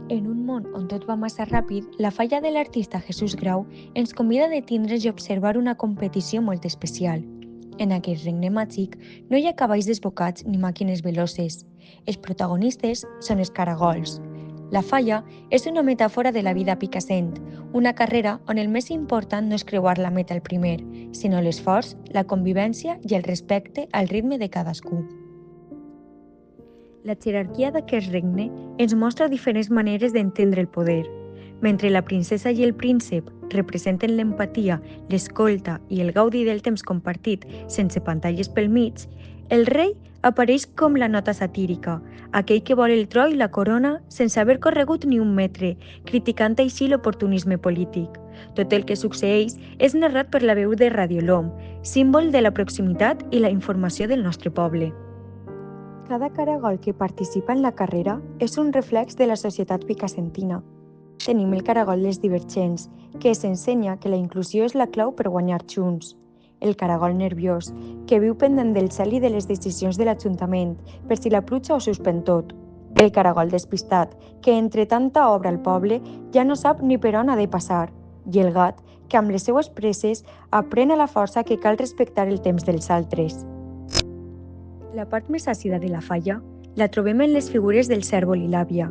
En un món on tot va massa ràpid, la falla de l'artista Jesús Grau ens convida a detindre's i observar una competició molt especial. En aquest regne màgic no hi ha cavalls desbocats ni màquines veloces. Els protagonistes són els caragols. La falla és una metàfora de la vida picassent, una carrera on el més important no és creuar la meta el primer, sinó l'esforç, la convivència i el respecte al ritme de cadascú. La jerarquia d'aquest regne ens mostra diferents maneres d'entendre el poder. Mentre la princesa i el príncep representen l'empatia, l'escolta i el gaudi del temps compartit sense pantalles pel mig, el rei apareix com la nota satírica, aquell que vol el tro i la corona sense haver corregut ni un metre, criticant així l'oportunisme polític. Tot el que succeeix és narrat per la veu de Radiolom, símbol de la proximitat i la informació del nostre poble. Cada caragol que participa en la carrera és un reflex de la societat picassentina. Tenim el caragol dels divergents, que s'ensenya que la inclusió és la clau per guanyar junts. El caragol nerviós, que viu pendent del cel i de les decisions de l'Ajuntament, per si la pluja ho suspèn tot. El caragol despistat, que entre tanta obra al poble ja no sap ni per on ha de passar. I el gat, que amb les seues presses aprèn a la força que cal respectar el temps dels altres. La part més àcida de la falla la trobem en les figures del cèrvol i l'àvia.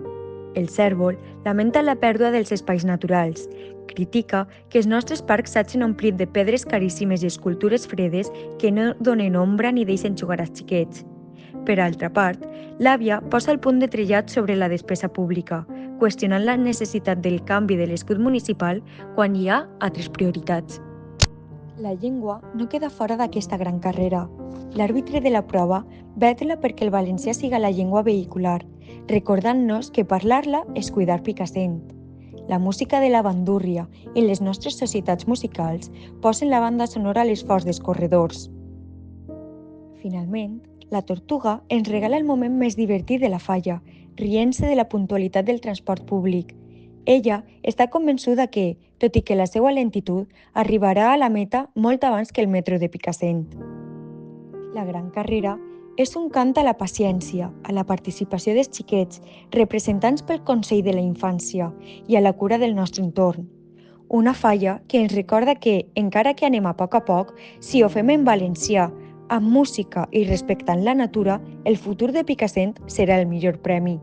El cèrvol lamenta la pèrdua dels espais naturals, critica que els nostres parcs s'hagin omplit de pedres caríssimes i escultures fredes que no donen ombra ni deixen jugar als xiquets. Per altra part, l'àvia posa el punt de trellat sobre la despesa pública, qüestionant la necessitat del canvi de l'escut municipal quan hi ha altres prioritats. La llengua no queda fora d'aquesta gran carrera. L'àrbitre de la prova vetla perquè el valencià siga la llengua vehicular, recordant-nos que parlar-la és cuidar picassent. La música de la bandúrria i les nostres societats musicals posen la banda sonora a l'esforç dels corredors. Finalment, la tortuga ens regala el moment més divertit de la falla, rient-se de la puntualitat del transport públic. Ella està convençuda que, tot i que la seva lentitud, arribarà a la meta molt abans que el metro de Picassent. La gran carrera és un cant a la paciència, a la participació dels xiquets, representants pel Consell de la Infància i a la cura del nostre entorn. Una falla que ens recorda que, encara que anem a poc, si ho fem en valencià, amb música i respectant la natura, el futur de Picassent serà el millor premi.